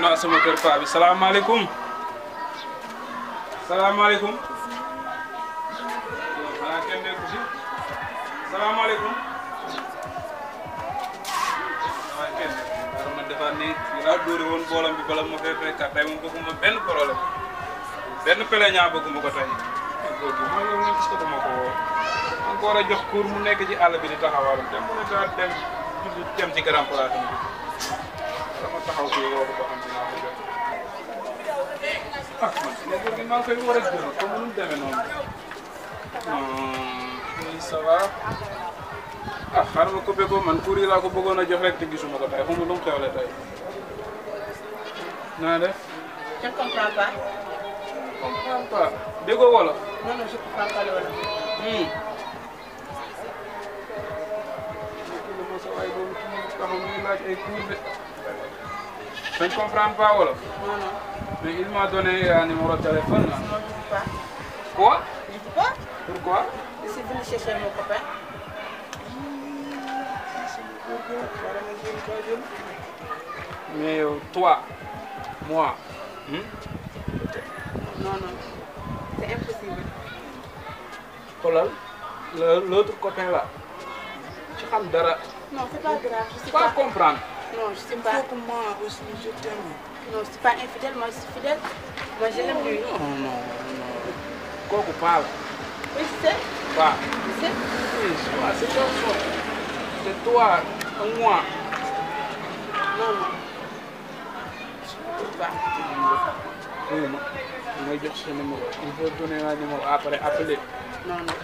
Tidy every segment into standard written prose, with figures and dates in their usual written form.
naa sama kër paa bi salaamaaleykum salaamaaleykum xanaa kenn nekku si salaamaaleykum waaye kenn dara ma defaat ni laa dóore woon boolam bi bala ma fay fekkaat tey moom bëgguma benn problème benn peleñaa bëgguma ko tey góor gi maa ngi woon gis ko dama ko woo maa ngi ko war a jox cours mu nekk ci àll bi di taxawal dem mu ne daa dem dem ci grand place bi dama taxaw fii woo ko ba xam dinaa ko jot ah man góor gi maa ngi koy war a jël comme nu mu demee noonu oui ça va ah xaaral ma coupé ko man cours yi laa ko bëggoon a jox rek te gisuma ko tey xamul lu mu xewle tey naa def. Je ne comprends pas. Je ne comprends pas. Déggoo wolof. Non, non, je ne comprends pas le wolof. Je ne comprends pas wolof. Non, non. Mais il m'a donné un numéro de téléphone. Non, je ne peux pas. Quoi? Je ne peux pas. Pourquoi? Je suis venu chercher mon copain. Mais toi, moi, Non, non. C'est impossible. xoolal l'autre copain là ci xam dara. Non, c'est pas grave. Je suis pas pas. comprendre. Non, je suis pas. Moi aussi je t'aime. Non, je suis pas infidèle. Moi, je suis fidèle. Moi, je l'aime lui. Non non non. Kooku Paa la. Oui, je sais. Paa. Je sais. Oui, c'est ton choix. C'est toi et moi. Non, non. Je ne peux pas. Oui, ma mooy jox sa numéro. Il faut donner un numéro après appeler. Non, non.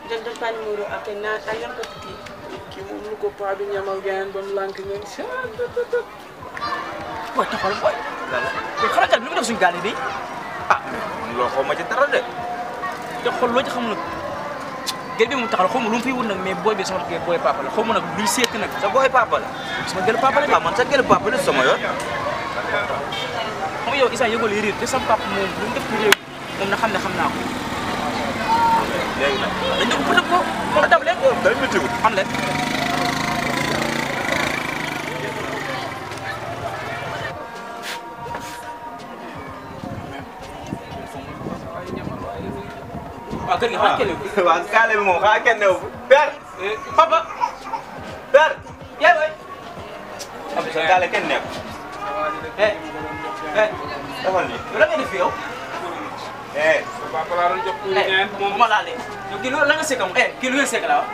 Je ne donne pas le numéro après n'importe qui. Kii moom lu ko Paa bi ñamal gaañ ba mu lànk ngeen si. booy taxawal booy. booy xanaa kat li mu def suñu gaal yi de ah loo xaw ma ci dara de. te xool loo ci xamul nag gel bi mu taxawal xaw ma lu mu fiy wut nag mais booy bi sama booy papa la xaw ma nag luy seet nag. sa booy papa la. sama gel papa la de. man sa gel papa la sama yoon. xam nga yow Issa yëgul yi riir te sama papa moom lu mu def ci réew moom na xam ne xam naa ko. léegi nag dañu ko pëtëb ko mën a dab leen. day météo xam leen. waaw kër gi xanaa kenn wu. waaw kaale bi moom xanaa kenn wu. père. papa. père. yaa ngi koy. sa kaale kenn nekk. dafa nii. lan nga def fi yow. Papa laa doon jox pour ñeent moom. bu ma laalee. yow kii loolu la nga sekk moom kii lu ngeen sekk laa wax.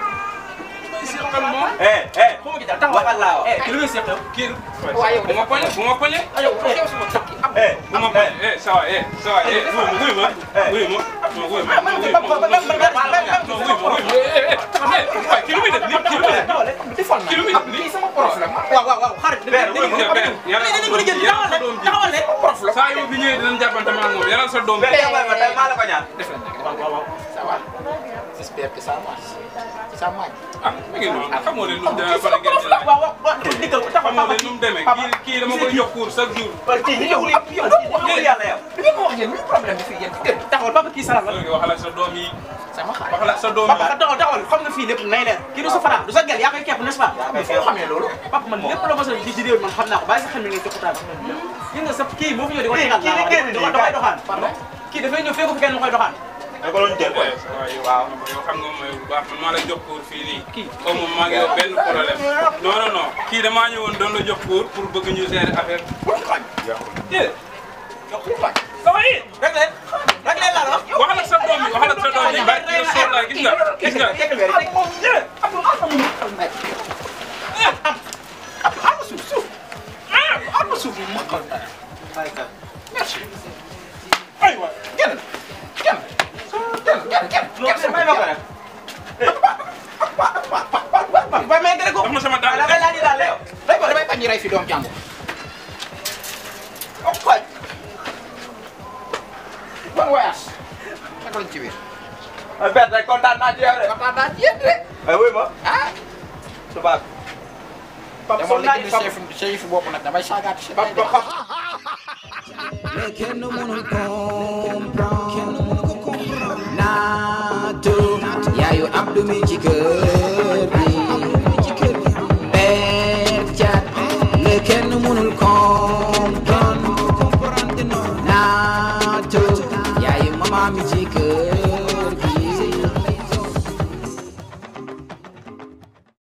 seqal moom. foo ma ci daal taxawal waxal laa wax. kii lu ngeen sekk yow. kii waaw yow bu ma poñe bu ma poñe. yow yow sama takk am. bu ma poñe ça va ça va wuy ma wuy ma wuy ma kii lu muy def nii kii lu muy def nii kii lu muy def nii sama prof la. waaw xarit taxawal leen prof la. saa yoo fi ñëwee dinañ jàppante maa moom yaral sa doom bi. maa la ko ñaan. Ça va. J'espère que ça marche. Ça marche. ah mi ngi noonu xamoo leen nu mu demee pare ngeen di laaj. xamoo leen nu mu demee kii dama koy jox cours chaque jour. yow yàlla yow. li nga wax yéen lu problème bi fii yéen taxawal papa kii salaam la. waxal ak sa doom yi. Sama xarit. waxal ak sa doom papa yi. taxawal xam nga fii lépp nay leer. kii du sa fara du sa gel yaa koy kepp n'est-ce pas. foo xamee loolu. papa man lépp la ma sa ji ci réew man xam naa ko bàyyi sa xel mi ngay joxutaal. gis nga sa kii moo fi ñëw di ko tegal laa dafay doxaan. pardon kii dafay ñëw fekk fi kenn mu koy doxaan. da ko doon jël waaw yow xam nga mooy bu baax man maa la jox cours fii nii. kii comme moom maa ngi yor benn problème. non non kii damaa ñëwoon doon la jox cours pour bëgg ñu gérer affaire bi. yow sama yi rek leen laa wax. waxal ak sa doom yi waxal ak sa doom yi bàyyi kii la soor laa gis nga gis nga. Aywa génn. ba may gën a ko. daf ma sama daal damay laaj daal yow. damay bañ ñu rey fi doom jàmbur. Bon voyage. Naka lañ ci biir. Père tey kontaan naa ci yow de. Kontaan naa ci yéen de. wuy ma. Ah. Tubaab. Papa Demoon sonn na naa jënd ci chef bopp nag damay saagaat chef. Mais kenn mënul comprendre naatu yaayu Abdou mi ci kër